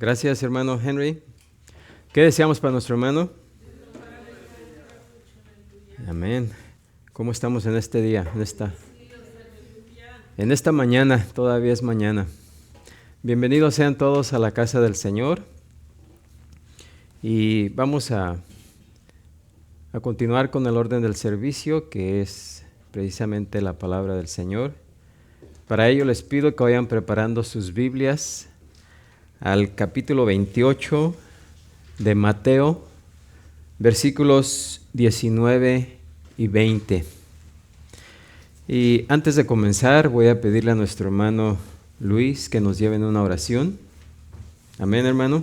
Gracias, hermano Henry. ¿Qué deseamos para nuestro hermano? Amén. ¿Cómo estamos en este día? En esta mañana, todavía es mañana. Bienvenidos sean todos a la casa del Señor. Y vamos a continuar con el orden del servicio, que es precisamente la palabra del Señor. Para ello les pido que vayan preparando sus Biblias al capítulo 28 de Mateo, versículos 19 y 20. Y antes de comenzar, voy a pedirle a nuestro hermano Luis que nos lleve en una oración. Amén, hermano.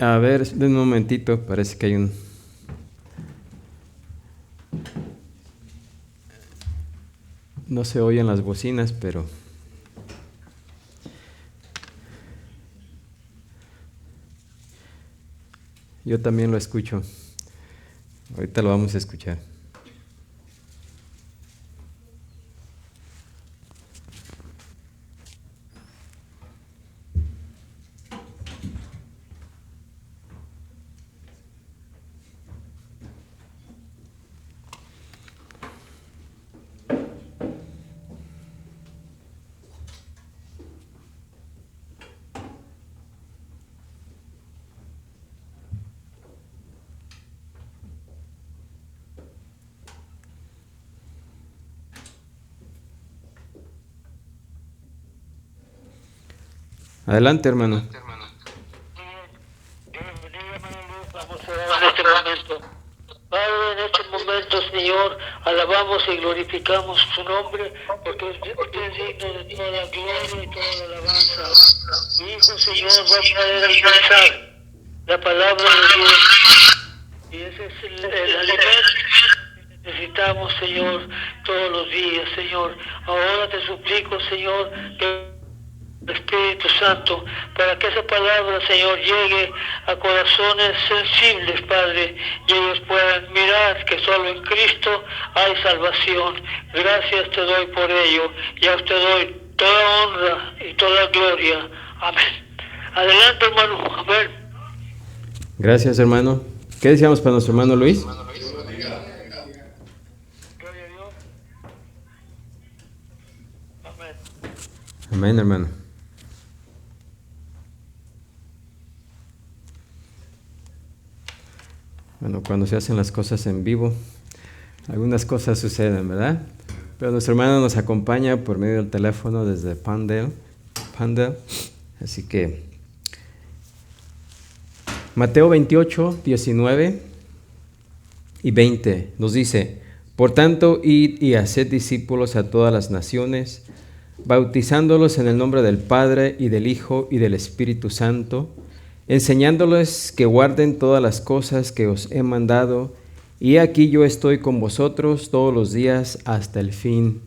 A ver, den un momentito, parece que hay un... No se oyen las bocinas, pero... Yo también lo escucho. Ahorita lo vamos a escuchar. Adelante, hermano. Vamos a orar en este momento. Padre, en este momento, Señor, alabamos y glorificamos su nombre, porque usted es digno de toda la gloria y toda la alabanza. Mi Hijo, Señor, va a traer al mensaje la palabra de Dios. Y ese es el alimento que necesitamos, Señor, todos los días, Señor. Ahora te suplico, Señor, que Espíritu Santo, para que esa palabra, Señor, llegue a corazones sensibles, Padre, y ellos puedan mirar que solo en Cristo hay salvación. Gracias te doy por ello, y a usted doy toda honra y toda gloria. Amén. Adelante, hermano. Amén. Gracias, hermano. ¿Qué deseamos para nuestro hermano Luis? Gloria a Dios. Amén. Amén, hermano. Bueno, cuando se hacen las cosas en vivo, algunas cosas suceden, ¿verdad? Pero nuestro hermano nos acompaña por medio del teléfono desde Pandel. Así que Mateo 28, 19 y 20 nos dice: Por tanto, id y haced discípulos a todas las naciones, bautizándolos en el nombre del Padre y del Hijo y del Espíritu Santo, enseñándoles que guarden todas las cosas que os he mandado, y aquí yo estoy con vosotros todos los días hasta el fin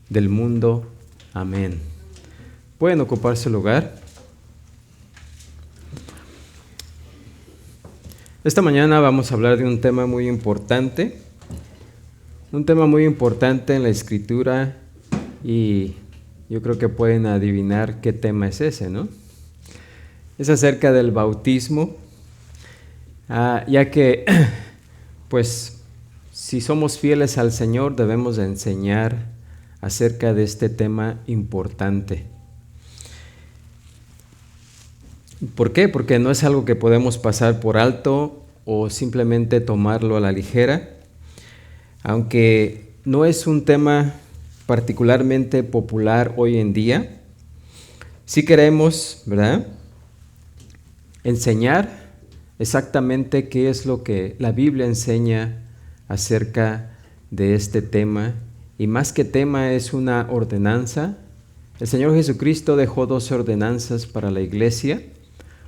del mundo. Amén. ¿Pueden ocupar su lugar? Esta mañana vamos a hablar de un tema muy importante en la Escritura, y yo creo que pueden adivinar qué tema es ese, ¿no? Es acerca del bautismo, ya que, pues, si somos fieles al Señor, debemos de enseñar acerca de este tema importante. ¿Por qué? Porque no es algo que podemos pasar por alto o simplemente tomarlo a la ligera, aunque no es un tema particularmente popular hoy en día. Sí queremos, ¿verdad?, enseñar exactamente qué es lo que la Biblia enseña acerca de este tema, y más que tema es una ordenanza. El Señor Jesucristo dejó 12 ordenanzas para la iglesia.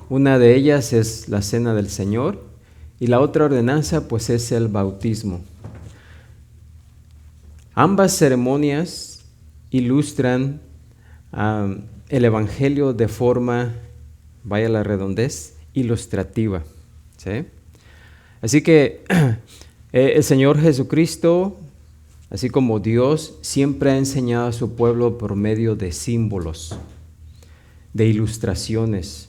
Una de ellas es la cena del Señor, y la otra ordenanza pues es el bautismo. Ambas ceremonias ilustran el Evangelio de forma, vaya la redondez, ilustrativa, ¿sí? Así que el Señor Jesucristo, así como Dios, siempre ha enseñado a su pueblo por medio de símbolos, de ilustraciones.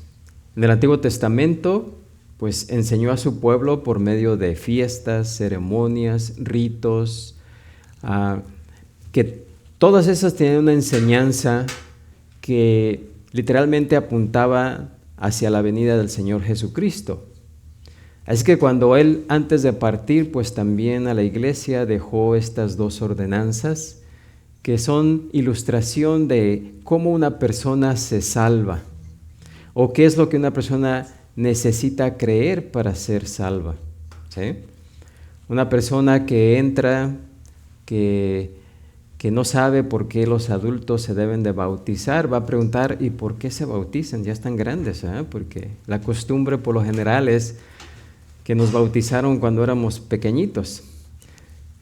En el Antiguo Testamento, pues enseñó a su pueblo por medio de fiestas, ceremonias, ritos, que todas esas tenían una enseñanza que literalmente apuntaba hacia la venida del Señor Jesucristo. Así que cuando Él, antes de partir, pues también a la iglesia dejó estas dos ordenanzas, que son ilustración de cómo una persona se salva, o qué es lo que una persona necesita creer para ser salva, ¿sí? Una persona que entra, que no sabe por qué los adultos se deben de bautizar, va a preguntar, ¿y por qué se bautizan? Ya están grandes, ¿eh? Porque la costumbre por lo general es que nos bautizaron cuando éramos pequeñitos.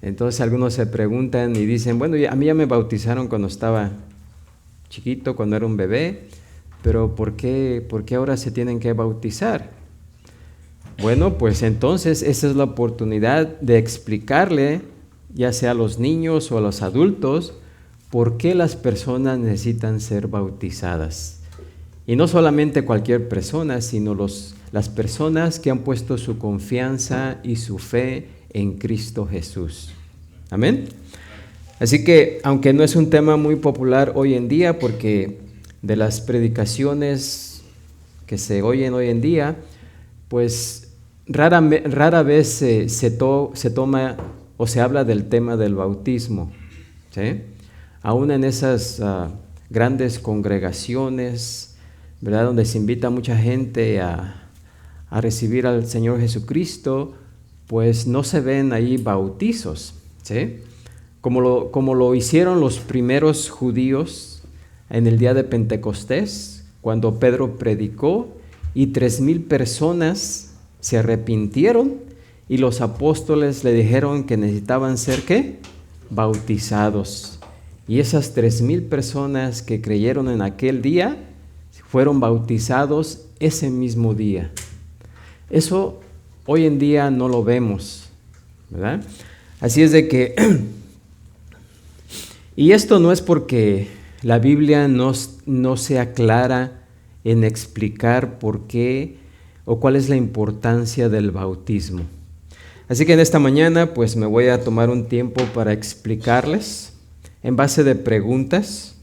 Entonces algunos se preguntan y dicen, bueno, a mí ya me bautizaron cuando estaba chiquito, cuando era un bebé, pero ¿por qué ahora se tienen que bautizar? Bueno, pues entonces esa es la oportunidad de explicarle, ya sea a los niños o a los adultos, por qué las personas necesitan ser bautizadas. Y no solamente cualquier persona, sino las personas que han puesto su confianza y su fe en Cristo Jesús. Amén. Así que, aunque no es un tema muy popular hoy en día, porque de las predicaciones que se oyen hoy en día, pues rara vez se toma o se habla del tema del bautismo, ¿sí? Aún en esas grandes congregaciones, ¿verdad?, donde se invita a mucha gente a recibir al Señor Jesucristo, pues no se ven ahí bautizos, ¿sí? Como lo hicieron los primeros judíos en el día de Pentecostés, cuando Pedro predicó y 3,000 personas se arrepintieron y los apóstoles le dijeron que necesitaban ser, ¿qué?, bautizados. Y esas 3,000 personas que creyeron en aquel día fueron bautizados ese mismo día. Eso hoy en día no lo vemos, ¿verdad? Así es de que, y esto no es porque la Biblia no sea clara en explicar por qué o cuál es la importancia del bautismo. Así que en esta mañana pues me voy a tomar un tiempo para explicarles en base de preguntas,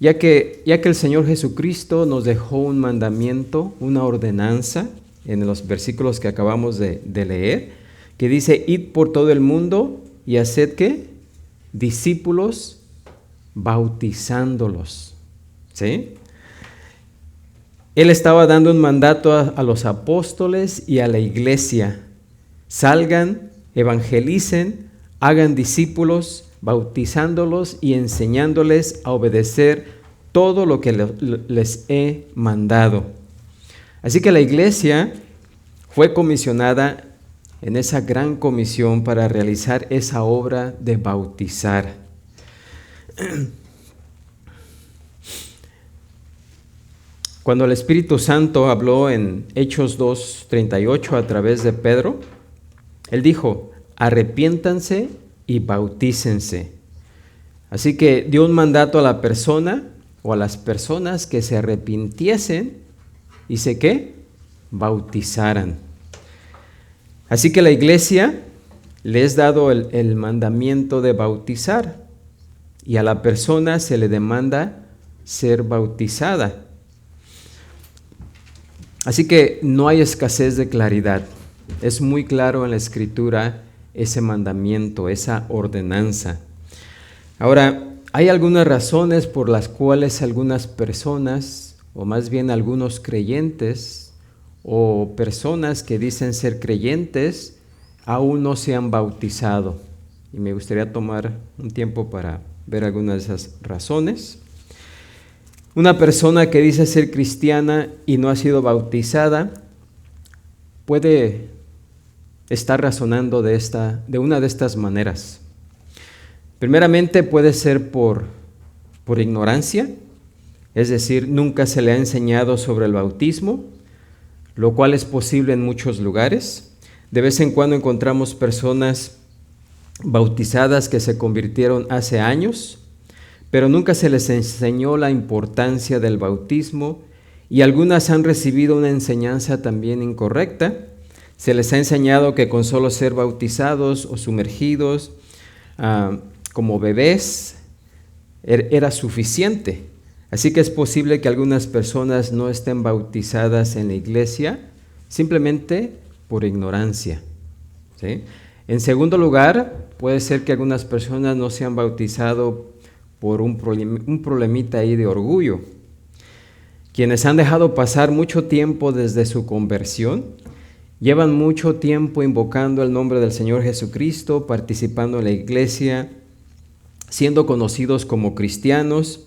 ya que el Señor Jesucristo nos dejó un mandamiento, una ordenanza, en los versículos que acabamos de leer, que dice, id por todo el mundo y haced, ¿qué?, discípulos, bautizándolos, ¿sí? Él estaba dando un mandato a los apóstoles y a la iglesia: salgan, evangelicen, hagan discípulos, bautizándolos y enseñándoles a obedecer todo lo que les he mandado. Así que la iglesia fue comisionada en esa gran comisión para realizar esa obra de bautizar. Cuando el Espíritu Santo habló en Hechos 2:38 a través de Pedro, él dijo, arrepiéntanse y bautícense. Así que dio un mandato a la persona o a las personas que se arrepintiesen y ¿qué?, bautizaran. Así que la iglesia le es dado el mandamiento de bautizar y a la persona se le demanda ser bautizada. Así que no hay escasez de claridad. Es muy claro en la Escritura ese mandamiento, esa ordenanza. Ahora, hay algunas razones por las cuales algunas personas, o más bien algunos creyentes, o personas que dicen ser creyentes, aún no se han bautizado. Y me gustaría tomar un tiempo para ver algunas de esas razones. Una persona que dice ser cristiana y no ha sido bautizada puede estar razonando de una de estas maneras. Primeramente puede ser por ignorancia, es decir, nunca se le ha enseñado sobre el bautismo, lo cual es posible en muchos lugares. De vez en cuando encontramos personas bautizadas que se convirtieron hace años, pero nunca se les enseñó la importancia del bautismo y algunas han recibido una enseñanza también incorrecta. Se les ha enseñado que con solo ser bautizados o sumergidos como bebés era suficiente. Así que es posible que algunas personas no estén bautizadas en la iglesia simplemente por ignorancia, ¿sí? En segundo lugar, puede ser que algunas personas no se han bautizado por un problemita ahí de orgullo. Quienes han dejado pasar mucho tiempo desde su conversión, llevan mucho tiempo invocando el nombre del Señor Jesucristo, participando en la iglesia, siendo conocidos como cristianos.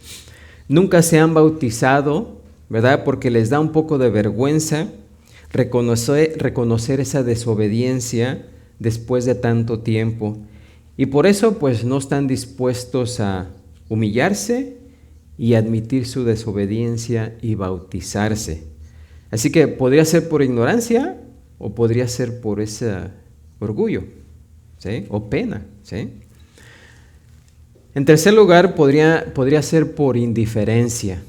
Nunca se han bautizado, ¿verdad? Porque les da un poco de vergüenza reconocer esa desobediencia después de tanto tiempo. Y por eso pues no están dispuestos a humillarse y admitir su desobediencia y bautizarse. Así que podría ser por ignorancia o podría ser por ese orgullo, ¿sí? O pena, ¿sí? En tercer lugar, podría ser por indiferencia.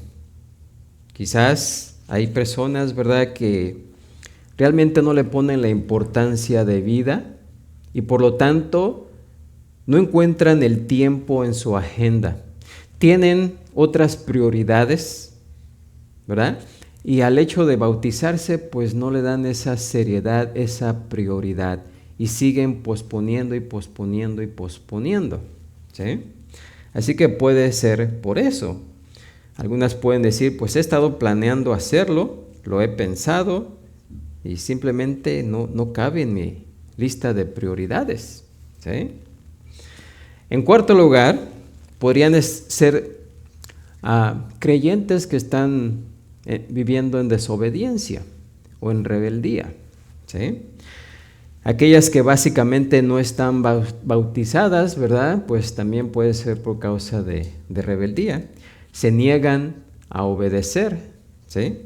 Quizás hay personas, ¿verdad?, que realmente no le ponen la importancia de vida y por lo tanto no encuentran el tiempo en su agenda. Tienen otras prioridades, ¿verdad? Y al hecho de bautizarse, pues no le dan esa seriedad, esa prioridad y siguen posponiendo y posponiendo y posponiendo, ¿sí? Así que puede ser por eso. Algunas pueden decir, pues he estado planeando hacerlo, lo he pensado y simplemente no cabe en mi lista de prioridades, ¿sí? En cuarto lugar, podrían ser creyentes que están viviendo en desobediencia o en rebeldía, ¿sí? Aquellas que básicamente no están bautizadas, ¿verdad? Pues también puede ser por causa de rebeldía. Se niegan a obedecer, ¿sí?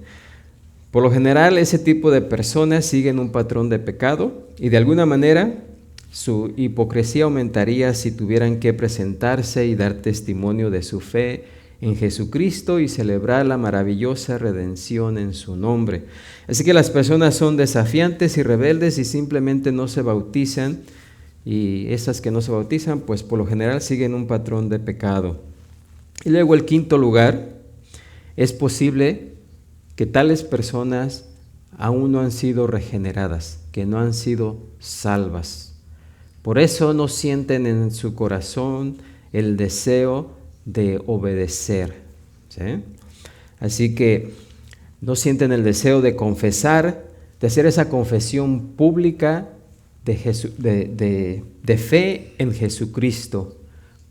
Por lo general, ese tipo de personas siguen un patrón de pecado y de alguna manera su hipocresía aumentaría si tuvieran que presentarse y dar testimonio de su fe en Jesucristo y celebrar la maravillosa redención en su nombre. Así que las personas son desafiantes y rebeldes y simplemente no se bautizan, y esas que no se bautizan, pues por lo general siguen un patrón de pecado. Y luego el quinto lugar, es posible que tales personas aún no han sido regeneradas, que no han sido salvas. Por eso no sienten en su corazón el deseo de obedecer, ¿sí? Así que no sienten el deseo de confesar, de hacer esa confesión pública de fe en Jesucristo,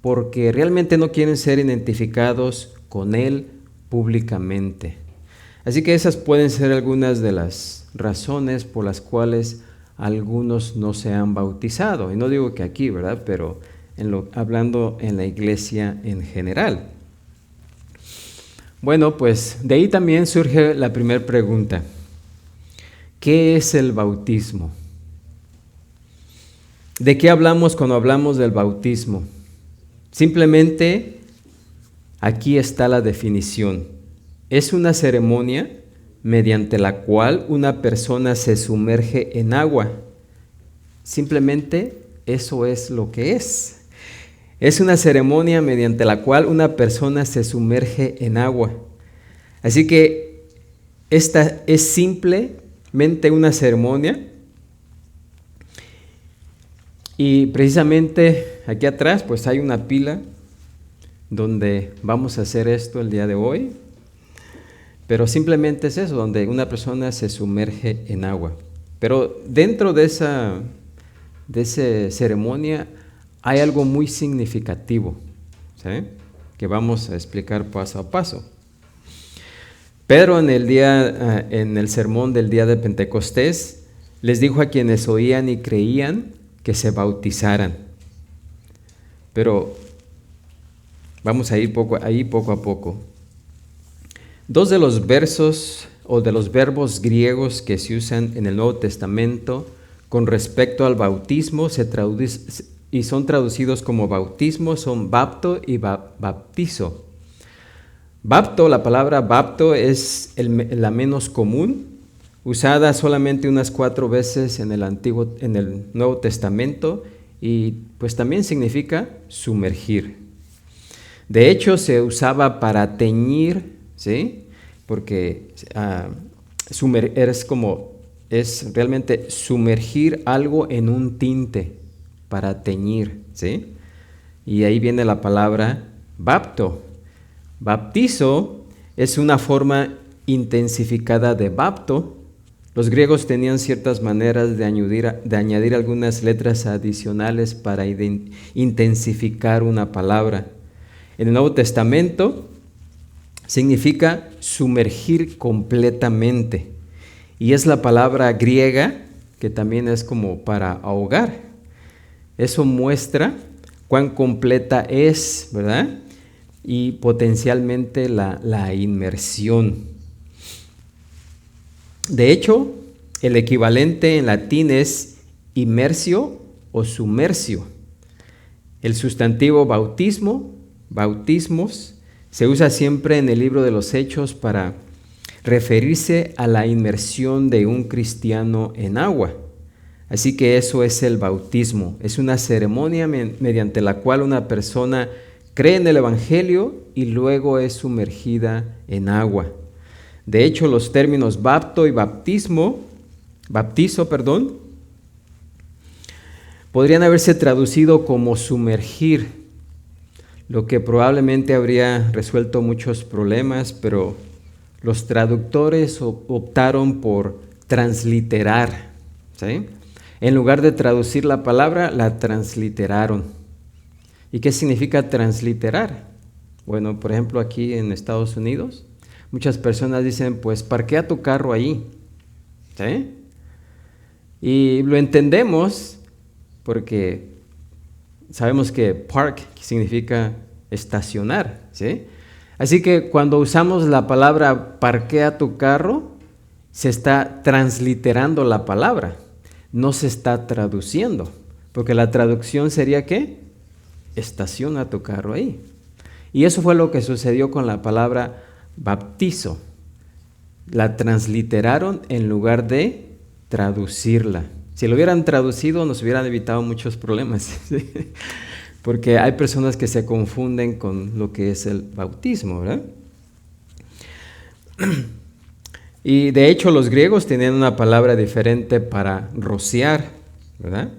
porque realmente no quieren ser identificados con Él públicamente. Así que esas pueden ser algunas de las razones por las cuales algunos no se han bautizado. Y no digo que aquí, ¿verdad? Pero hablando en la iglesia en general. Bueno, pues de ahí también surge la primera pregunta. ¿Qué es el bautismo? ¿De qué hablamos cuando hablamos del bautismo? Simplemente aquí está la definición. Es una ceremonia mediante la cual una persona se sumerge en agua. Simplemente eso es lo que es. Es una ceremonia mediante la cual una persona se sumerge en agua. Así que esta es simplemente una ceremonia. Y precisamente aquí atrás pues hay una pila donde vamos a hacer esto el día de hoy. Pero simplemente es eso, donde una persona se sumerge en agua. Pero dentro de esa ceremonia hay algo muy significativo, ¿sí?, que vamos a explicar paso a paso. Pedro en el sermón del día de Pentecostés les dijo a quienes oían y creían que se bautizaran. Pero vamos a ir poco a poco. Dos de los versos o de los verbos griegos que se usan en el Nuevo Testamento con respecto al bautismo y son traducidos como bautismo, son bapto y baptizo. Bapto, la palabra bapto es la menos común, usada solamente unas 4 veces en el Nuevo Testamento, y pues también significa sumergir. De hecho, se usaba para teñir, ¿sí? Porque es realmente sumergir algo en un tinte para teñir, ¿sí? Y ahí viene la palabra bapto. Baptizo es una forma intensificada de bapto. Los griegos tenían ciertas maneras de añadir algunas letras adicionales para intensificar una palabra. En el Nuevo Testamento significa sumergir completamente. Y es la palabra griega que también es como para ahogar. Eso muestra cuán completa es, ¿verdad? Y potencialmente la inmersión. De hecho, el equivalente en latín es immersio o sumercio. El sustantivo bautismos, se usa siempre en el libro de los Hechos para referirse a la inmersión de un cristiano en agua. Así que eso es el bautismo. Es una ceremonia mediante la cual una persona cree en el Evangelio y luego es sumergida en agua. De hecho, los términos bapto y baptizo, podrían haberse traducido como sumergir, lo que probablemente habría resuelto muchos problemas, pero los traductores optaron por transliterar, ¿sí? En lugar de traducir la palabra, la transliteraron. ¿Y qué significa transliterar? Bueno, por ejemplo, aquí en Estados Unidos, muchas personas dicen, pues parquea tu carro ahí, ¿sí? Y lo entendemos porque sabemos que park significa estacionar, ¿sí? Así que cuando usamos la palabra parquea tu carro, se está transliterando la palabra, no se está traduciendo, porque la traducción sería ¿qué? Estaciona tu carro ahí. Y eso fue lo que sucedió con la palabra baptizo. La transliteraron en lugar de traducirla. Si lo hubieran traducido, nos hubieran evitado muchos problemas, ¿sí? Porque hay personas que se confunden con lo que es el bautismo, ¿verdad? Y de hecho los griegos tenían una palabra diferente para rociar, ¿verdad?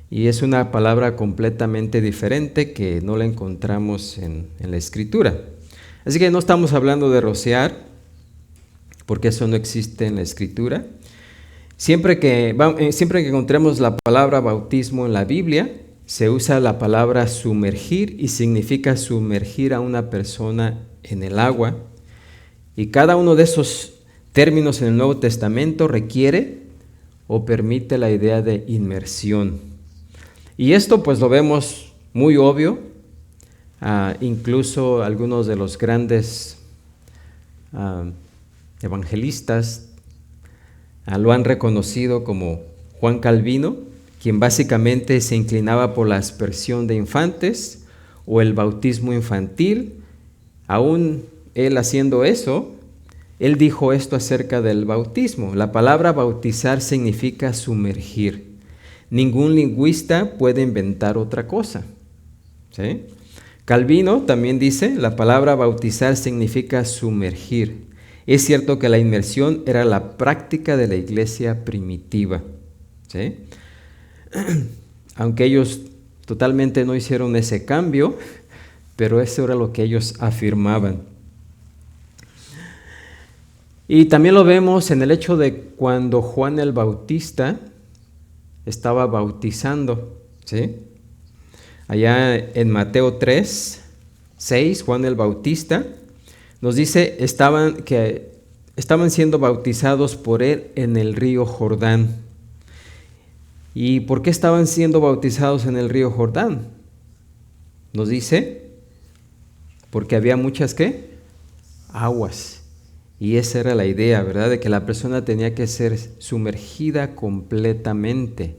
Y es una palabra completamente diferente que no la encontramos en la Escritura. Así que no estamos hablando de rociar, porque eso no existe en la Escritura. Siempre que encontremos la palabra bautismo en la Biblia, se usa la palabra sumergir y significa sumergir a una persona en el agua. Y cada uno de esos términos en el Nuevo Testamento requiere o permite la idea de inmersión. Y esto pues lo vemos muy obvio, incluso algunos de los grandes evangelistas lo han reconocido, como Juan Calvino, quien básicamente se inclinaba por la aspersión de infantes o el bautismo infantil. Aún él haciendo eso, él dijo esto acerca del bautismo: la palabra bautizar significa sumergir. Ningún lingüista puede inventar otra cosa, ¿sí? Calvino también dice, la palabra bautizar significa sumergir. Es cierto que la inmersión era la práctica de la iglesia primitiva, ¿sí? Aunque ellos totalmente no hicieron ese cambio, pero eso era lo que ellos afirmaban. Y también lo vemos en el hecho de cuando Juan el Bautista estaba bautizando, ¿sí? Allá en Mateo 3:6, Juan el Bautista nos dice que estaban siendo bautizados por él en el río Jordán. ¿Y por qué estaban siendo bautizados en el río Jordán? Nos dice, porque había muchas, ¿qué? Aguas. Y esa era la idea, ¿verdad? De que la persona tenía que ser sumergida completamente,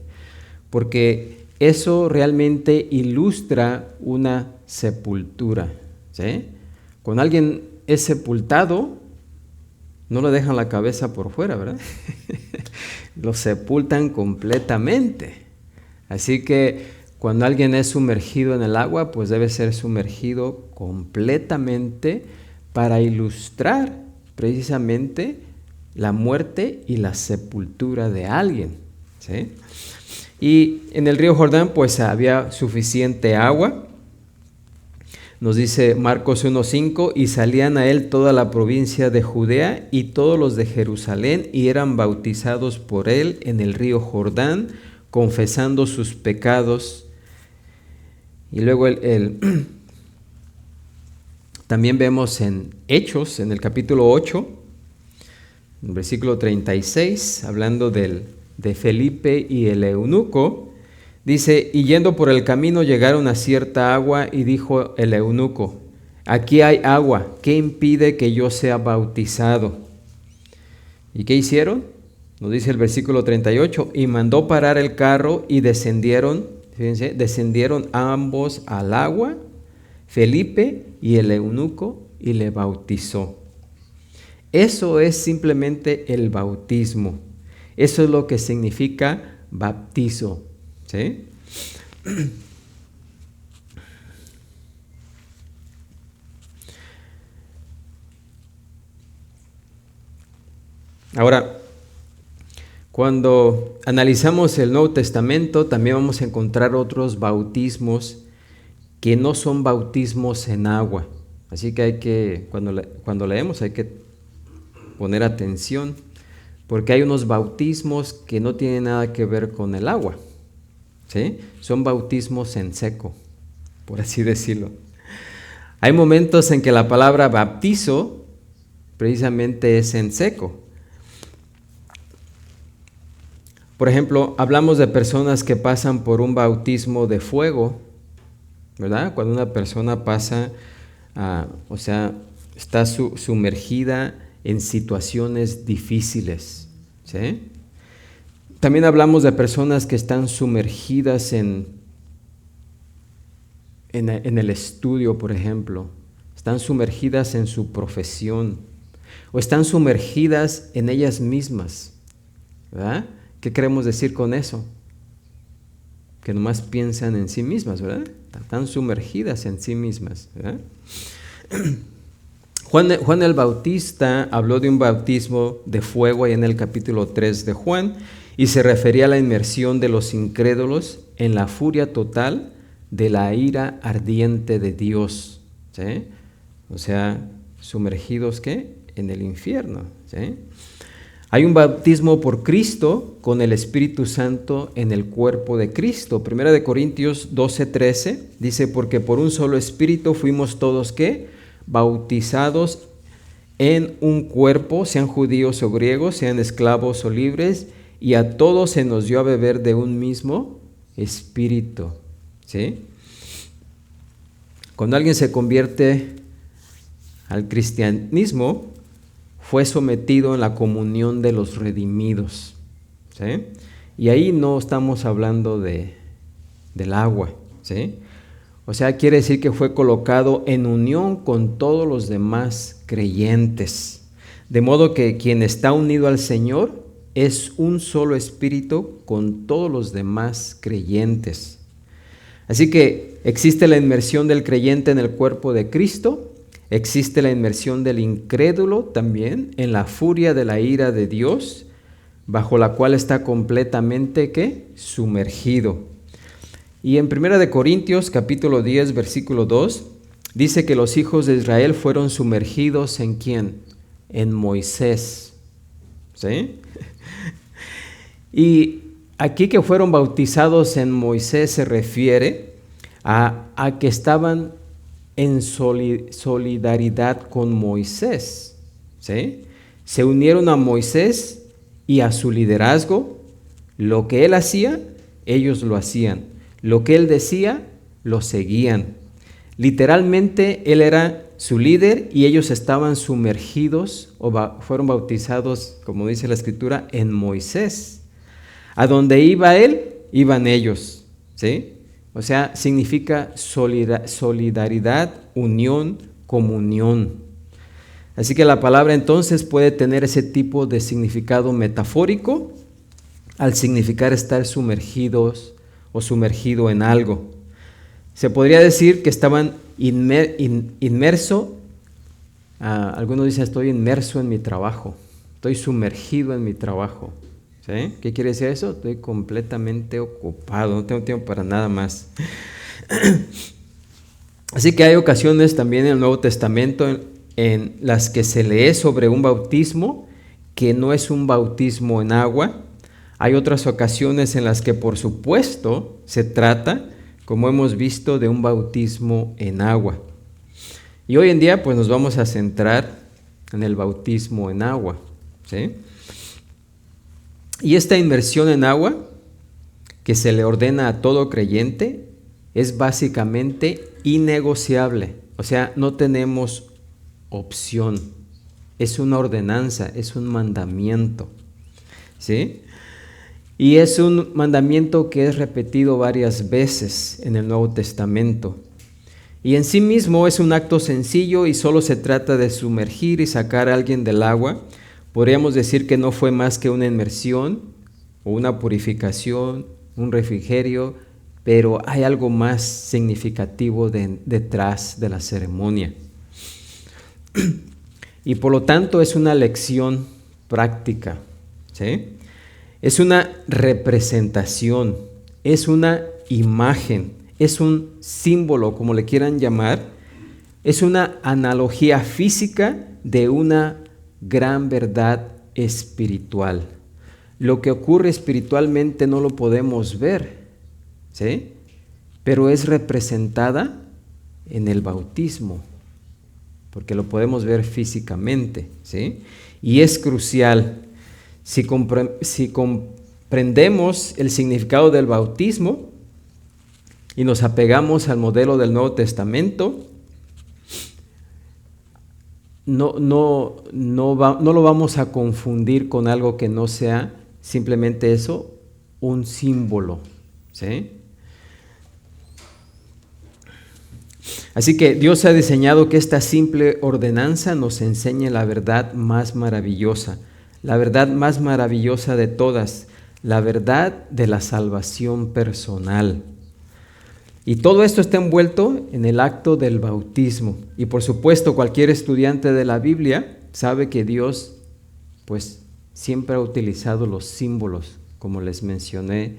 porque eso realmente ilustra una sepultura, ¿sí? Cuando alguien es sepultado, no le dejan la cabeza por fuera, ¿verdad? Lo sepultan completamente. Así que cuando alguien es sumergido en el agua, pues debe ser sumergido completamente para ilustrar precisamente la muerte y la sepultura de alguien, ¿sí? Y en el río Jordán pues había suficiente agua. Nos dice Marcos 1:5, y salían a él toda la provincia de Judea y todos los de Jerusalén, y eran bautizados por él en el río Jordán, confesando sus pecados. Y luego también vemos en Hechos, en el capítulo 8, en el versículo 36, hablando de Felipe y el eunuco. Dice, y yendo por el camino llegaron a cierta agua, y dijo el eunuco, aquí hay agua, ¿qué impide que yo sea bautizado? ¿Y qué hicieron? Nos dice el versículo 38, y mandó parar el carro y descendieron, fíjense, descendieron ambos al agua, Felipe y el eunuco, y le bautizó. Eso es simplemente el bautismo. Eso es lo que significa bautizo, ¿sí? Ahora, cuando analizamos el Nuevo Testamento, también vamos a encontrar otros bautismos que no son bautismos en agua. Así que cuando leemos hay que poner atención, porque hay unos bautismos que no tienen nada que ver con el agua, ¿sí? Son bautismos en seco, por así decirlo. Hay momentos en que la palabra bautizo precisamente es en seco. Por ejemplo, hablamos de personas que pasan por un bautismo de fuego, ¿verdad? Cuando una persona pasa, está sumergida en situaciones difíciles, ¿sí? También hablamos de personas que están sumergidas en el estudio, por ejemplo. Están sumergidas en su profesión o están sumergidas en ellas mismas, ¿verdad? ¿Qué queremos decir con eso? Que nomás piensan en sí mismas, ¿verdad? Están sumergidas en sí mismas, ¿verdad? Juan el Bautista habló de un bautismo de fuego ahí en el capítulo 3 de Juan, y se refería a la inmersión de los incrédulos en la furia total de la ira ardiente de Dios, ¿sí? O sea, sumergidos, ¿qué? En el infierno, ¿sí? Hay un bautismo por Cristo con el Espíritu Santo en el cuerpo de Cristo. 1 Corintios 12:13 dice, porque por un solo Espíritu fuimos todos, ¿qué? Bautizados en un cuerpo, sean judíos o griegos, sean esclavos o libres, y a todos se nos dio a beber de un mismo Espíritu, ¿sí? Cuando alguien se convierte al cristianismo, fue sometido en la comunión de los redimidos, ¿sí? Y ahí no estamos hablando del agua, ¿sí? O sea, quiere decir que fue colocado en unión con todos los demás creyentes. De modo que quien está unido al Señor es un solo espíritu con todos los demás creyentes. Así que existe la inmersión del creyente en el cuerpo de Cristo. Existe la inmersión del incrédulo también en la furia de la ira de Dios, bajo la cual está completamente, ¿qué? Sumergido. Y en 1 Corintios capítulo 10, versículo 2, dice que los hijos de Israel fueron sumergidos ¿en quién? En Moisés, ¿sí? Y aquí que fueron bautizados en Moisés se refiere a que estaban en solidaridad con Moisés, ¿sí? Se unieron a Moisés y a su liderazgo. Lo que él hacía, ellos lo hacían. Lo que él decía, lo seguían. Literalmente él era su líder y ellos estaban sumergidos o fueron bautizados, como dice la Escritura, en Moisés. A donde iba él, iban ellos, ¿sí? O sea, significa solidaridad, unión, comunión. Así que la palabra entonces puede tener ese tipo de significado metafórico al significar estar sumergidos o sumergido en algo. Se podría decir que estaban inmersos. Algunos dicen, estoy inmerso en mi trabajo, estoy sumergido en mi trabajo. ¿Sí? ¿Qué quiere decir eso? Estoy completamente ocupado, no tengo tiempo para nada más. Así que hay ocasiones también en el Nuevo Testamento en las que se lee sobre un bautismo que no es un bautismo en agua. Hay otras ocasiones en las que, por supuesto, se trata, como hemos visto, de un bautismo en agua. Y hoy en día, pues nos vamos a centrar en el bautismo en agua, ¿sí? Y esta inmersión en agua, que se le ordena a todo creyente, es básicamente innegociable. O sea, no tenemos opción. Es una ordenanza, es un mandamiento, ¿sí? Y es un mandamiento que es repetido varias veces en el Nuevo Testamento. Y en sí mismo es un acto sencillo y solo se trata de sumergir y sacar a alguien del agua. Podríamos decir que no fue más que una inmersión o una purificación, un refrigerio, pero hay algo más significativo detrás de la ceremonia. Y por lo tanto es una lección práctica, ¿sí? Es una representación, es una imagen, es un símbolo, como le quieran llamar, es una analogía física de una gran verdad espiritual. Lo que ocurre espiritualmente no lo podemos ver, ¿sí? Pero es representada en el bautismo, porque lo podemos ver físicamente, ¿sí? Y es crucial. Si comprendemos el significado del bautismo y nos apegamos al modelo del Nuevo Testamento, no lo vamos a confundir con algo que no sea simplemente eso, un símbolo, ¿sí? Así que Dios ha diseñado que esta simple ordenanza nos enseñe la verdad más maravillosa de todas, la verdad de la salvación personal. Y todo esto está envuelto en el acto del bautismo. Y por supuesto, cualquier estudiante de la Biblia sabe que Dios, pues, siempre ha utilizado los símbolos, como les mencioné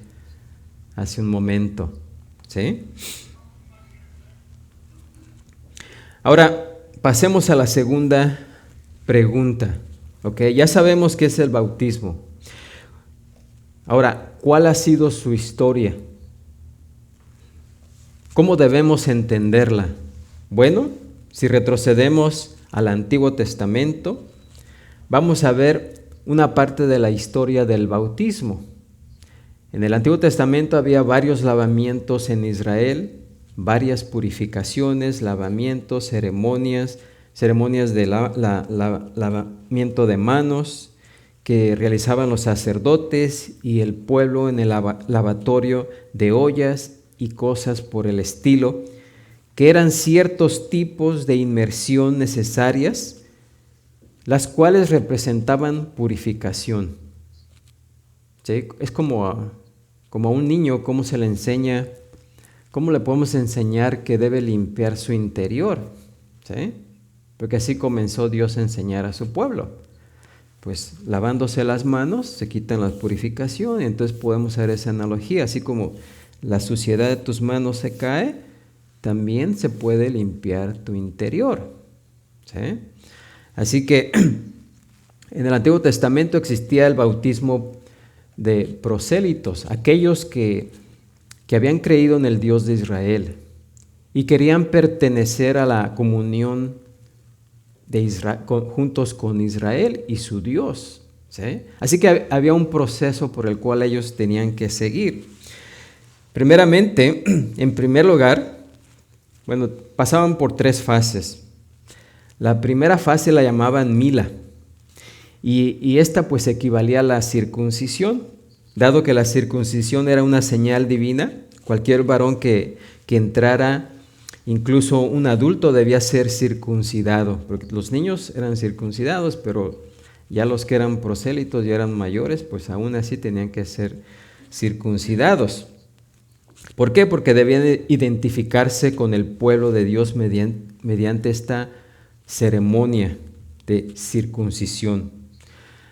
hace un momento, ¿sí? Ahora, pasemos a la segunda pregunta, ¿ok? Ya sabemos qué es el bautismo. Ahora, ¿cuál ha sido su historia? ¿Cómo debemos entenderla? Bueno, si retrocedemos al Antiguo Testamento, vamos a ver una parte de la historia del bautismo. En el Antiguo Testamento había varios lavamientos en Israel, varias purificaciones, lavamientos, ceremonias de lavamiento de manos que realizaban los sacerdotes y el pueblo en el lavatorio de ollas y cosas por el estilo, que eran ciertos tipos de inmersión necesarias, las cuales representaban purificación. ¿Sí? Es como a un niño, ¿cómo se le enseña? ¿Cómo le podemos enseñar que debe limpiar su interior? ¿Sí? Porque así comenzó Dios a enseñar a su pueblo. Pues lavándose las manos se quitan la purificación, y entonces podemos hacer esa analogía, así como la suciedad de tus manos se cae, también se puede limpiar tu interior, ¿sí? Así que en el Antiguo Testamento existía el bautismo de prosélitos, aquellos que habían creído en el Dios de Israel y querían pertenecer a la comunión de juntos con Israel y su Dios, ¿sí? Así que había un proceso por el cual ellos tenían que seguir. Primeramente, en primer lugar, bueno, pasaban por 3 fases. La primera fase la llamaban mila, y esta pues equivalía a la circuncisión, dado que la circuncisión era una señal divina. Cualquier varón que entrara, incluso un adulto, debía ser circuncidado, porque los niños eran circuncidados, pero ya los que eran prosélitos, ya eran mayores, pues aún así tenían que ser circuncidados. ¿Por qué? Porque debían identificarse con el pueblo de Dios mediante esta ceremonia de circuncisión.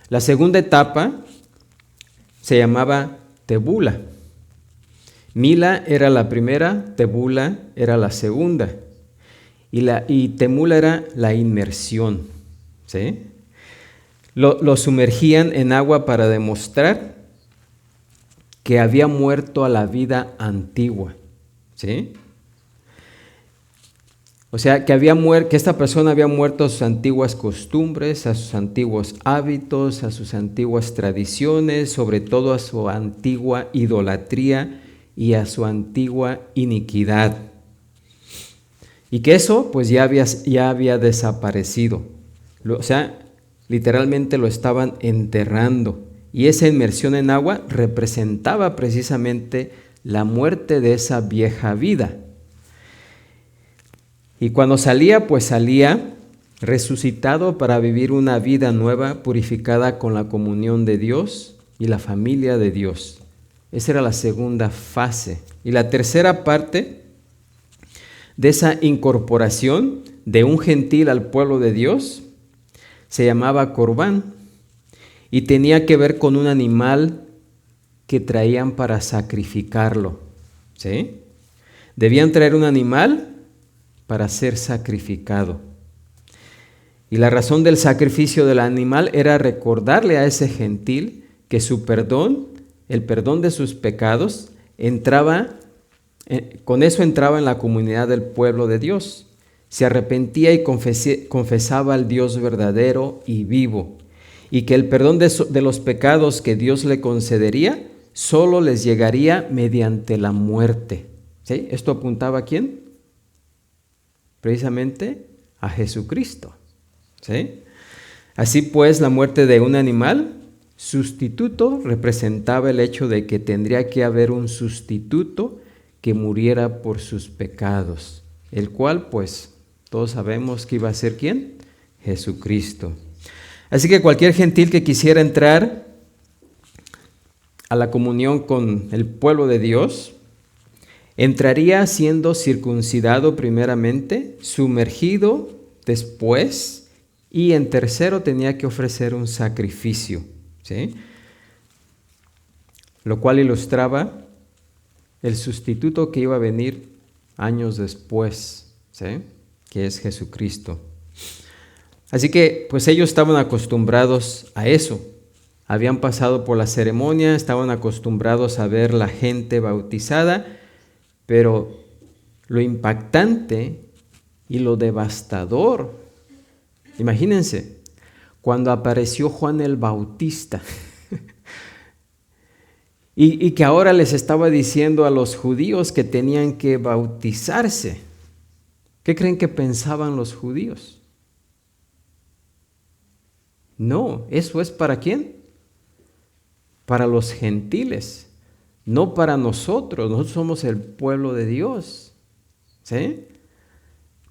La segunda etapa se llamaba tebula. Mila era la primera, tebula era la segunda, y temula era la inmersión, ¿sí? Lo sumergían en agua para demostrar que había muerto a la vida antigua, ¿sí? O sea, que esta persona había muerto a sus antiguas costumbres, a sus antiguos hábitos, a sus antiguas tradiciones, sobre todo a su antigua idolatría y a su antigua iniquidad. Y que eso pues ya había desaparecido. O sea, literalmente lo estaban enterrando. Y esa inmersión en agua representaba precisamente la muerte de esa vieja vida. Y cuando salía, pues salía resucitado para vivir una vida nueva, purificada con la comunión de Dios y la familia de Dios. Esa era la segunda fase. Y la tercera parte de esa incorporación de un gentil al pueblo de Dios se llamaba corbán, y tenía que ver con un animal que traían para sacrificarlo, ¿sí? Debían traer un animal para ser sacrificado. Y la razón del sacrificio del animal era recordarle a ese gentil que su perdón, el perdón de sus pecados, con eso entraba en la comunidad del pueblo de Dios. Se arrepentía y confesaba al Dios verdadero y vivo, y que el perdón de los pecados que Dios le concedería solo les llegaría mediante la muerte, ¿sí? Esto apuntaba ¿a quién? Precisamente a Jesucristo, ¿sí? Así pues, la muerte de un animal sustituto representaba el hecho de que tendría que haber un sustituto que muriera por sus pecados, el cual pues todos sabemos que iba a ser ¿quién? Jesucristo. Así que cualquier gentil que quisiera entrar a la comunión con el pueblo de Dios, entraría siendo circuncidado primeramente, sumergido después, y en tercero tenía que ofrecer un sacrificio, ¿sí? Lo cual ilustraba el sustituto que iba a venir años después, ¿sí? Que es Jesucristo. Así que pues ellos estaban acostumbrados a eso. Habían pasado por la ceremonia, estaban acostumbrados a ver la gente bautizada, pero lo impactante y lo devastador, imagínense, cuando apareció Juan el Bautista y que ahora les estaba diciendo a los judíos que tenían que bautizarse. ¿Qué creen que pensaban los judíos? No, eso es ¿para quién? Para los gentiles, no para nosotros. Nosotros somos el pueblo de Dios, ¿sí?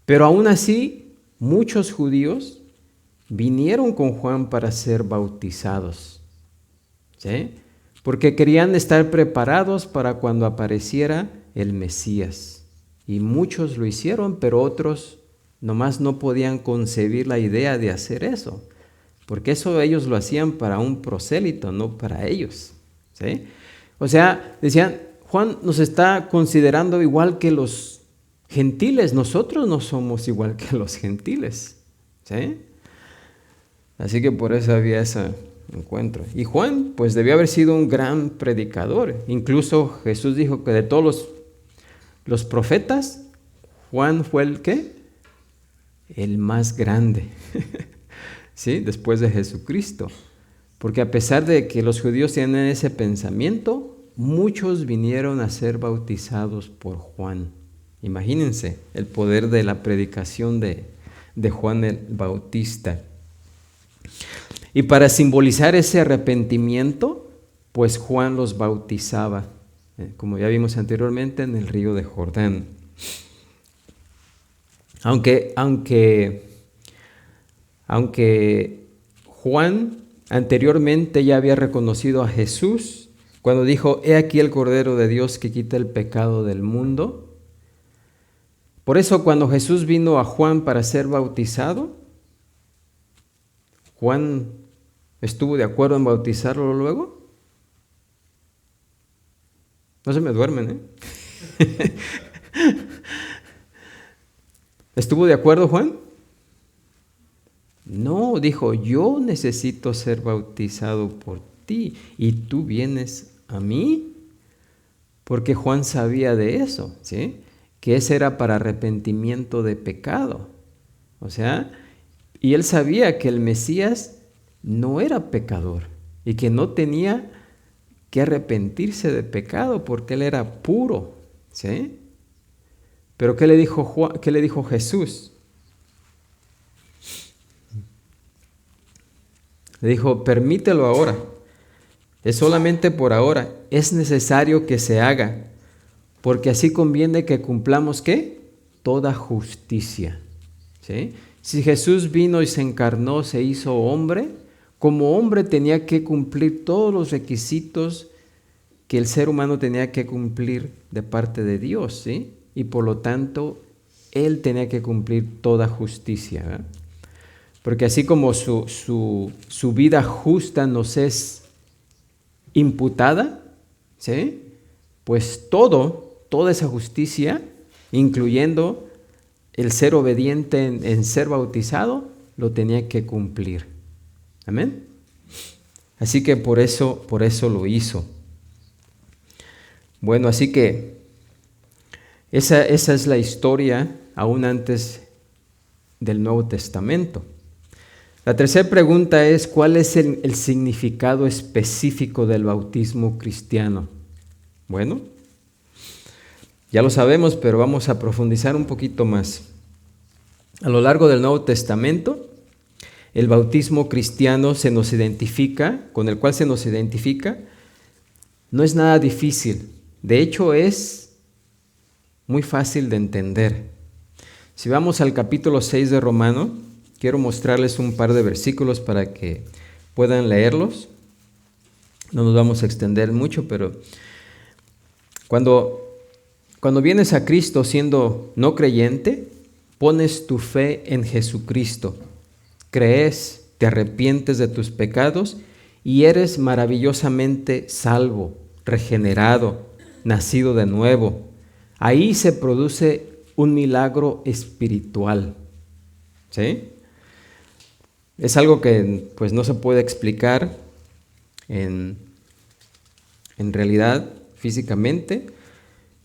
Pero aún así, muchos judíos vinieron con Juan para ser bautizados, ¿sí? Porque querían estar preparados para cuando apareciera el Mesías. Y muchos lo hicieron, pero otros nomás no podían concebir la idea de hacer eso. Porque eso ellos lo hacían para un prosélito, no para ellos, ¿sí? O sea, decían, Juan nos está considerando igual que los gentiles. Nosotros no somos igual que los gentiles, ¿sí? Así que por eso había ese encuentro. Y Juan, pues debió haber sido un gran predicador. Incluso Jesús dijo que de todos los profetas, Juan fue el ¿qué? El más grande. ¿Sí? Después de Jesucristo. Porque a pesar de que los judíos tienen ese pensamiento, muchos vinieron a ser bautizados por Juan. Imagínense el poder de la predicación de Juan el Bautista. Y para simbolizar ese arrepentimiento, pues Juan los bautizaba, como ya vimos anteriormente, en el río de Jordán. Aunque Juan anteriormente ya había reconocido a Jesús cuando dijo: he aquí el Cordero de Dios que quita el pecado del mundo. Por eso cuando Jesús vino a Juan para ser bautizado, Juan estuvo de acuerdo en bautizarlo luego. No se me duermen, ¿eh? ¿Estuvo de acuerdo Juan? No, dijo: yo necesito ser bautizado por ti y tú vienes a mí. Porque Juan sabía de eso, ¿sí? Que ese era para arrepentimiento de pecado. O sea, y él sabía que el Mesías no era pecador y que no tenía que arrepentirse de pecado porque él era puro, ¿sí? Pero ¿qué le dijo Jesús? Le dijo: permítelo ahora, es solamente por ahora, es necesario que se haga, porque así conviene que cumplamos, ¿qué? Toda justicia, ¿sí? Si Jesús vino y se encarnó, se hizo hombre, como hombre tenía que cumplir todos los requisitos que el ser humano tenía que cumplir de parte de Dios, ¿sí? Y por lo tanto, él tenía que cumplir toda justicia, ¿verdad? Porque así como su vida justa nos es imputada, ¿sí? Pues toda esa justicia, incluyendo el ser obediente en ser bautizado, lo tenía que cumplir. Amén. Así que por eso lo hizo. Bueno, así que esa es la historia aún antes del Nuevo Testamento. La tercera pregunta es: ¿cuál es el significado específico del bautismo cristiano? Bueno, ya lo sabemos, pero vamos a profundizar un poquito más. A lo largo del Nuevo Testamento, el bautismo cristiano con el cual se nos identifica, no es nada difícil. De hecho, es muy fácil de entender. Si vamos al capítulo 6 de Romanos, quiero mostrarles un par de versículos para que puedan leerlos. No nos vamos a extender mucho, pero cuando vienes a Cristo siendo no creyente, pones tu fe en Jesucristo, crees, te arrepientes de tus pecados y eres maravillosamente salvo, regenerado, nacido de nuevo. Ahí se produce un milagro espiritual, ¿sí? Es algo que pues no se puede explicar en realidad físicamente,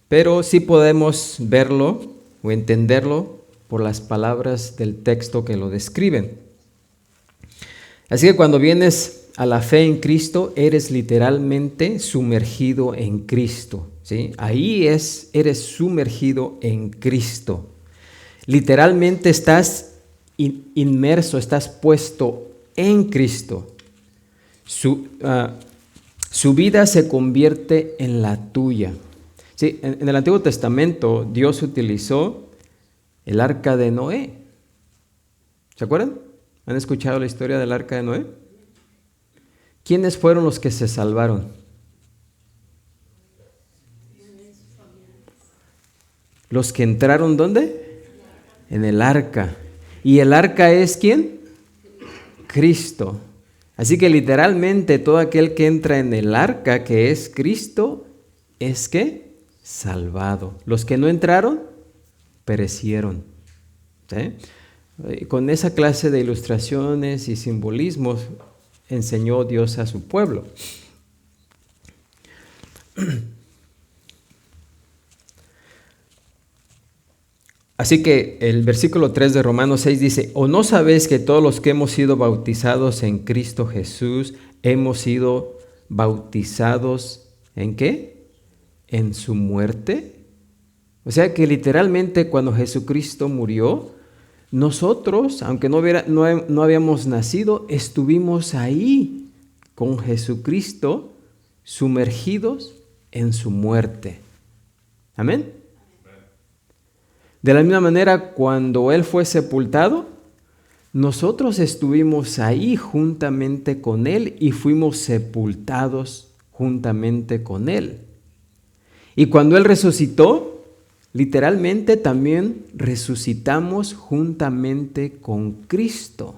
pero sí podemos verlo o entenderlo por las palabras del texto que lo describen. Así que cuando vienes a la fe en Cristo, eres literalmente sumergido en Cristo, ¿sí? Ahí eres sumergido en Cristo. Literalmente estás inmerso, estás puesto en Cristo. Su vida se convierte en la tuya. Sí, en el Antiguo Testamento Dios utilizó el arca de Noé. ¿Se acuerdan? ¿Han escuchado la historia del arca de Noé? ¿Quiénes fueron los que se salvaron? Los que entraron, ¿dónde? En el arca. ¿Y el arca es quién? Cristo. Así que literalmente todo aquel que entra en el arca, que es Cristo, es ¿qué? Salvado. Los que no entraron, perecieron. ¿Sí? Con esa clase de ilustraciones y simbolismos enseñó Dios a su pueblo. Así que el versículo 3 de Romanos 6 dice: ¿o no sabéis que todos los que hemos sido bautizados en Cristo Jesús hemos sido bautizados en qué? ¿En su muerte? O sea que literalmente cuando Jesucristo murió, nosotros, aunque no habíamos nacido, estuvimos ahí con Jesucristo, sumergidos en su muerte. Amén. De la misma manera, cuando Él fue sepultado, nosotros estuvimos ahí juntamente con Él y fuimos sepultados juntamente con Él. Y cuando Él resucitó, literalmente también resucitamos juntamente con Cristo.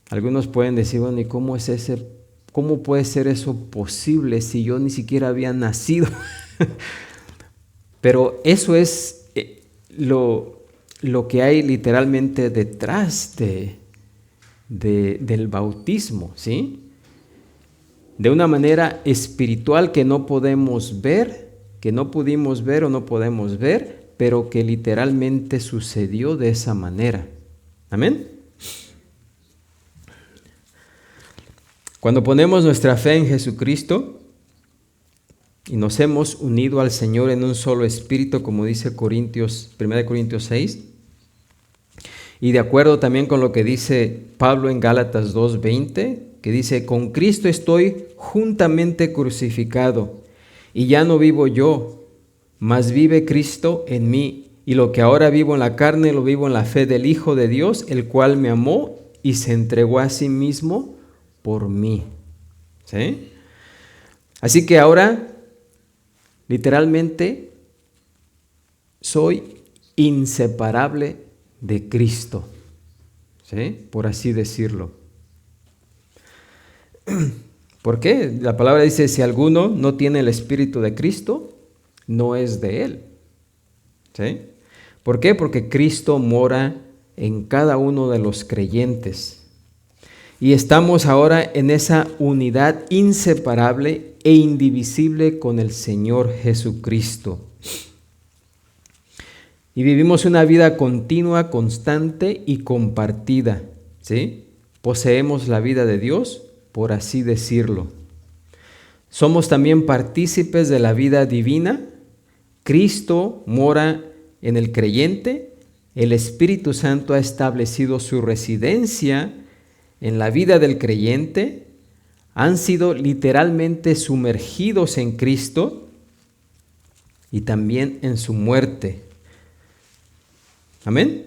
Algunos pueden decir, bueno, ¿y cómo puede ser eso posible si yo ni siquiera había nacido? Pero eso es lo que hay literalmente detrás del bautismo, ¿sí? De una manera espiritual que no podemos ver, que no pudimos ver o no podemos ver, pero que literalmente sucedió de esa manera. Amén. Cuando ponemos nuestra fe en Jesucristo y nos hemos unido al Señor en un solo espíritu, como dice 1 Corintios 6, y de acuerdo también con lo que dice Pablo en Gálatas 2:20, que dice, con Cristo estoy juntamente crucificado, y ya no vivo yo, mas vive Cristo en mí, y lo que ahora vivo en la carne lo vivo en la fe del Hijo de Dios, el cual me amó y se entregó a sí mismo por mí. ¿Sí? Así que ahora, literalmente, soy inseparable de Cristo, ¿sí? Por así decirlo. ¿Por qué? La palabra dice, si alguno no tiene el Espíritu de Cristo, no es de Él. ¿Sí? ¿Por qué? Porque Cristo mora en cada uno de los creyentes. Y estamos ahora en esa unidad inseparable e indivisible con el Señor Jesucristo. Y vivimos una vida continua, constante y compartida, ¿sí? Poseemos la vida de Dios, por así decirlo. Somos también partícipes de la vida divina. Cristo mora en el creyente. El Espíritu Santo ha establecido su residencia en la vida del creyente. Han sido literalmente sumergidos en Cristo y también en su muerte. Amén.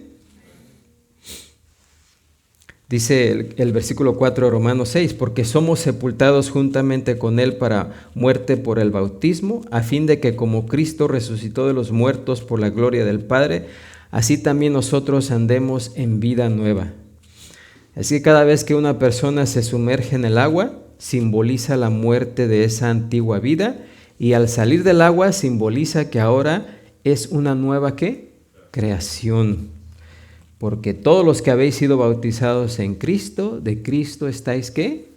Dice el versículo 4 de Romanos 6, porque somos sepultados juntamente con Él para muerte por el bautismo, a fin de que como Cristo resucitó de los muertos por la gloria del Padre, así también nosotros andemos en vida nueva. Así que cada vez que una persona se sumerge en el agua, simboliza la muerte de esa antigua vida, y al salir del agua simboliza que ahora es una nueva ¿qué? Creación. Porque todos los que habéis sido bautizados en Cristo, de Cristo estáis ¿qué?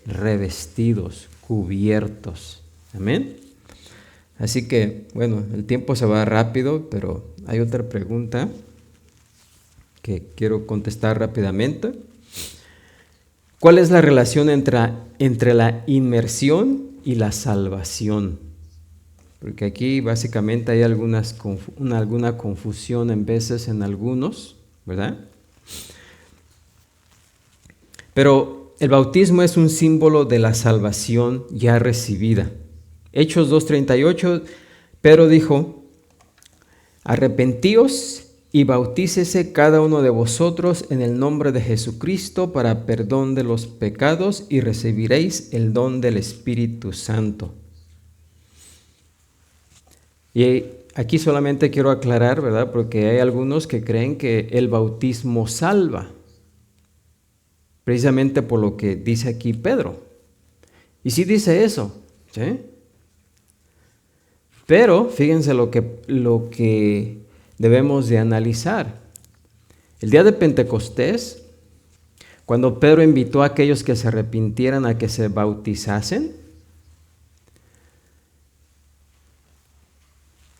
Revestidos, cubiertos. Amén. Así que, bueno, el tiempo se va rápido, pero hay otra pregunta que quiero contestar rápidamente. ¿Cuál es la relación entre la inmersión y la salvación? Porque aquí básicamente hay alguna confusión en veces en algunos, ¿verdad? Pero el bautismo es un símbolo de la salvación ya recibida. Hechos 2:38, Pedro dijo, arrepentíos y bautícese cada uno de vosotros en el nombre de Jesucristo para perdón de los pecados y recibiréis el don del Espíritu Santo. Y aquí solamente quiero aclarar, ¿verdad? Porque hay algunos que creen que el bautismo salva, precisamente por lo que dice aquí Pedro. Y sí dice eso, ¿sí? Pero fíjense lo que debemos de analizar. El día de Pentecostés, cuando Pedro invitó a aquellos que se arrepintieran a que se bautizasen,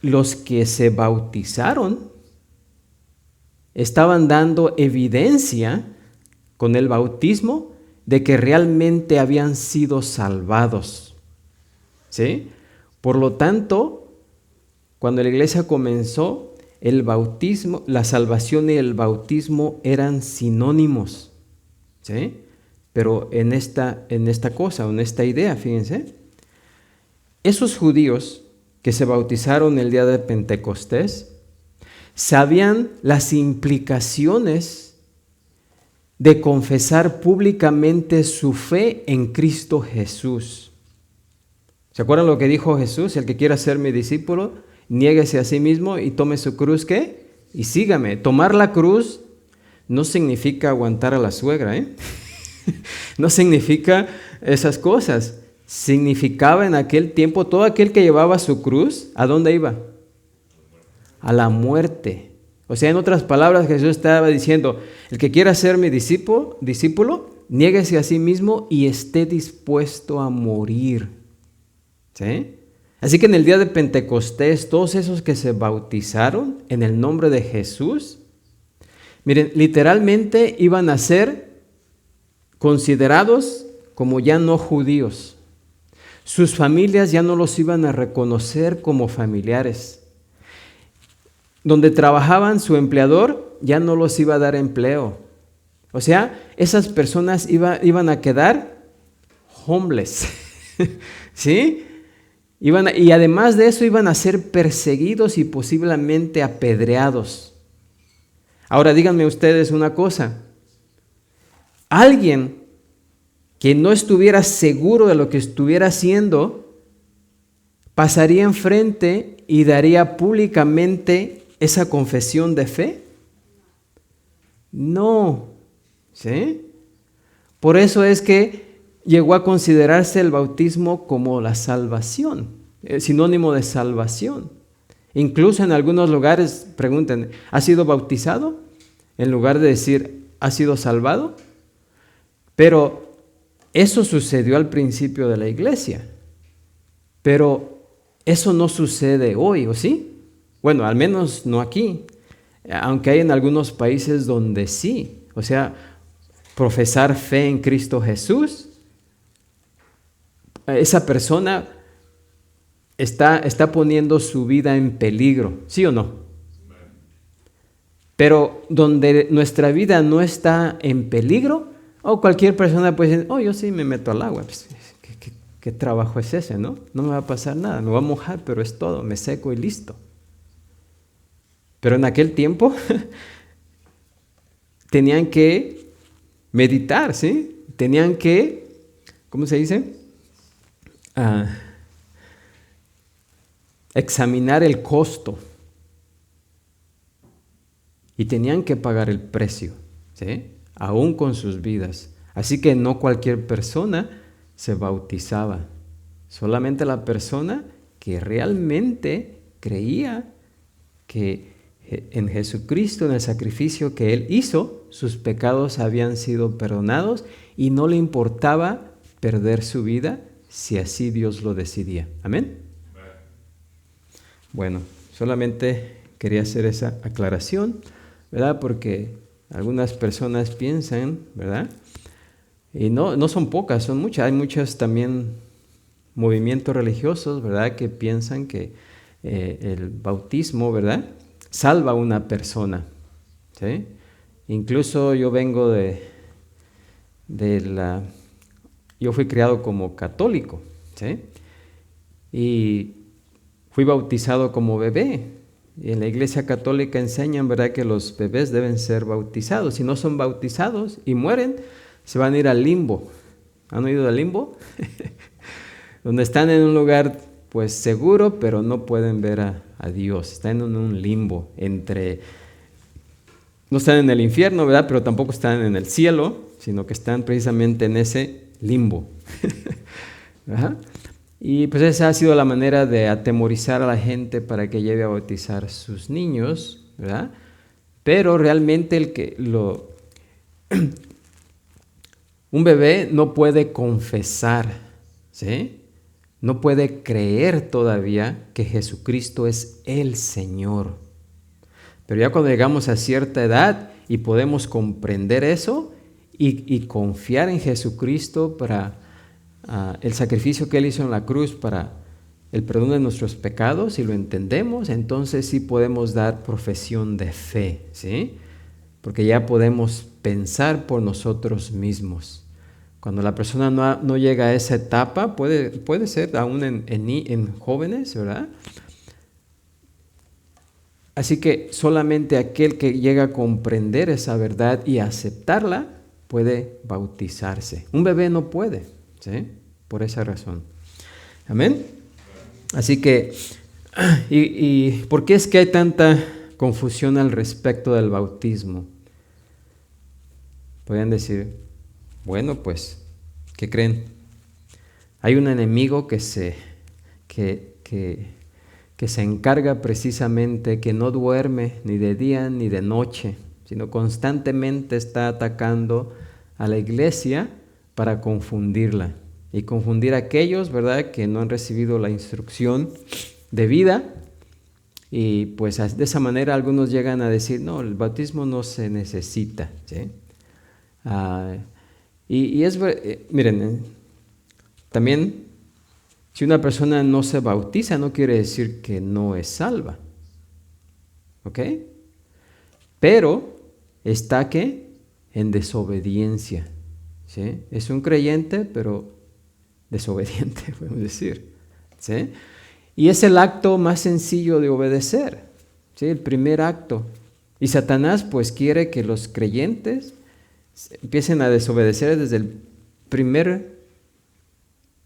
los que se bautizaron estaban dando evidencia con el bautismo de que realmente habían sido salvados. ¿Sí? Por lo tanto, cuando la iglesia comenzó, el bautismo, la salvación y el bautismo eran sinónimos, ¿sí? Pero en esta cosa, en esta idea, fíjense, esos judíos que se bautizaron el día de Pentecostés sabían las implicaciones de confesar públicamente su fe en Cristo Jesús. ¿Se acuerdan lo que dijo Jesús? El que quiera ser mi discípulo, niéguese a sí mismo y tome su cruz, ¿qué? Y sígame. Tomar la cruz no significa aguantar a la suegra, ¿eh? No significa esas cosas. Significaba en aquel tiempo, todo aquel que llevaba su cruz, ¿a dónde iba? A la muerte. O sea, en otras palabras, Jesús estaba diciendo, el que quiera ser mi discípulo, niéguese a sí mismo y esté dispuesto a morir. ¿Sí? Así que en el día de Pentecostés, todos esos que se bautizaron en el nombre de Jesús, miren, literalmente iban a ser considerados como ya no judíos. Sus familias ya no los iban a reconocer como familiares. Donde trabajaban, su empleador ya no los iba a dar empleo. O sea, esas personas iban a quedar homeless. ¿Sí? Y además de eso iban a ser perseguidos y posiblemente apedreados. Ahora díganme ustedes una cosa. Alguien que no estuviera seguro de lo que estuviera haciendo, pasaría enfrente y daría públicamente esa confesión de fe. No, ¿sí? Por eso es que llegó a considerarse el bautismo como la salvación, sinónimo de salvación. Incluso en algunos lugares preguntan, ¿has sido bautizado? En lugar de decir, ¿has sido salvado? Pero eso sucedió al principio de la iglesia. Pero eso no sucede hoy, ¿o sí? Bueno, al menos no aquí. Aunque hay en algunos países donde sí. O sea, profesar fe en Cristo Jesús, esa persona está poniendo su vida en peligro, ¿sí o no? Pero donde nuestra vida no está en peligro, o cualquier persona puede decir, yo sí me meto al agua, pues, ¿qué trabajo es ese, no? No me va a pasar nada, me voy a mojar, pero es todo, me seco y listo. Pero en aquel tiempo tenían que meditar, ¿sí? Tenían que, ¿cómo se dice? Examinar el costo. Y tenían que pagar el precio, ¿sí? Aún con sus vidas. Así que no cualquier persona se bautizaba. Solamente la persona que realmente creía que en Jesucristo, en el sacrificio que Él hizo, sus pecados habían sido perdonados y no le importaba perder su vida si así Dios lo decidía. ¿Amén? Bueno, solamente quería hacer esa aclaración, ¿verdad? Porque algunas personas piensan, ¿verdad? Y no son pocas, son muchas. Hay muchos también movimientos religiosos, ¿verdad? Que piensan que el bautismo, ¿verdad? Salva a una persona, ¿sí? Incluso yo vengo yo fui criado como católico, ¿sí? Y fui bautizado como bebé. Y en la iglesia católica enseñan, ¿verdad?, que los bebés deben ser bautizados. Si no son bautizados y mueren, se van a ir al limbo. ¿Han oído del limbo? Donde están en un lugar pues seguro, pero no pueden ver a Dios. Están en un limbo no están en el infierno, ¿verdad?, pero tampoco están en el cielo, sino que están precisamente en ese limbo. ¿Verdad? Y pues esa ha sido la manera de atemorizar a la gente para que lleve a bautizar sus niños, ¿verdad? Pero realmente un bebé no puede confesar, ¿sí? No puede creer todavía que Jesucristo es el Señor. Pero ya cuando llegamos a cierta edad y podemos comprender eso y confiar en Jesucristo para el sacrificio que Él hizo en la cruz para el perdón de nuestros pecados y lo entendemos, entonces sí podemos dar profesión de fe, ¿sí? Porque ya podemos pensar por nosotros mismos. Cuando la persona no llega a esa etapa, puede ser aún en jóvenes, ¿verdad? Así que solamente aquel que llega a comprender esa verdad y aceptarla puede bautizarse. Un bebé no puede, ¿sí? Por esa razón. Amén. Así que, ¿y por qué es que hay tanta confusión al respecto del bautismo? Podrían decir, bueno, pues, ¿qué creen? Hay un enemigo que se encarga precisamente, que no duerme ni de día ni de noche, sino constantemente está atacando a la iglesia para confundirla y confundir a aquellos, ¿verdad?, que no han recibido la instrucción de vida. Y pues de esa manera algunos llegan a decir, no, el bautismo no se necesita, ¿sí? Miren, también si una persona no se bautiza no quiere decir que no es salva, ¿ok? Pero está ¿qué? En desobediencia, ¿sí? Es un creyente pero desobediente, podemos decir, ¿sí? Y es el acto más sencillo de obedecer, ¿sí? El primer acto. Y Satanás pues quiere que los creyentes empiecen a desobedecer desde el primer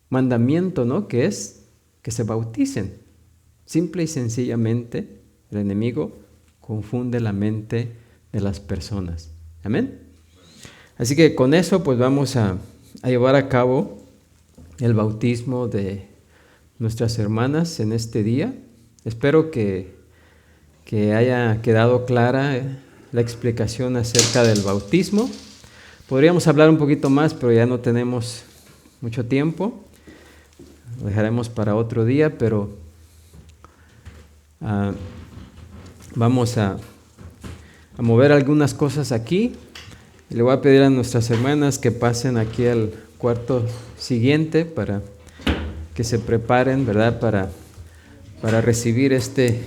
mandamiento, ¿no? Que es que se bauticen. Simple y sencillamente el enemigo confunde la mente de las personas. Amén. Así que con eso pues vamos a llevar a cabo el bautismo de nuestras hermanas en este día. Espero que haya quedado clara la explicación acerca del bautismo. Podríamos hablar un poquito más, pero ya no tenemos mucho tiempo. Lo dejaremos para otro día, pero vamos a mover algunas cosas aquí. Le voy a pedir a nuestras hermanas que pasen aquí al cuarto siguiente para que se preparen, ¿verdad?, para recibir este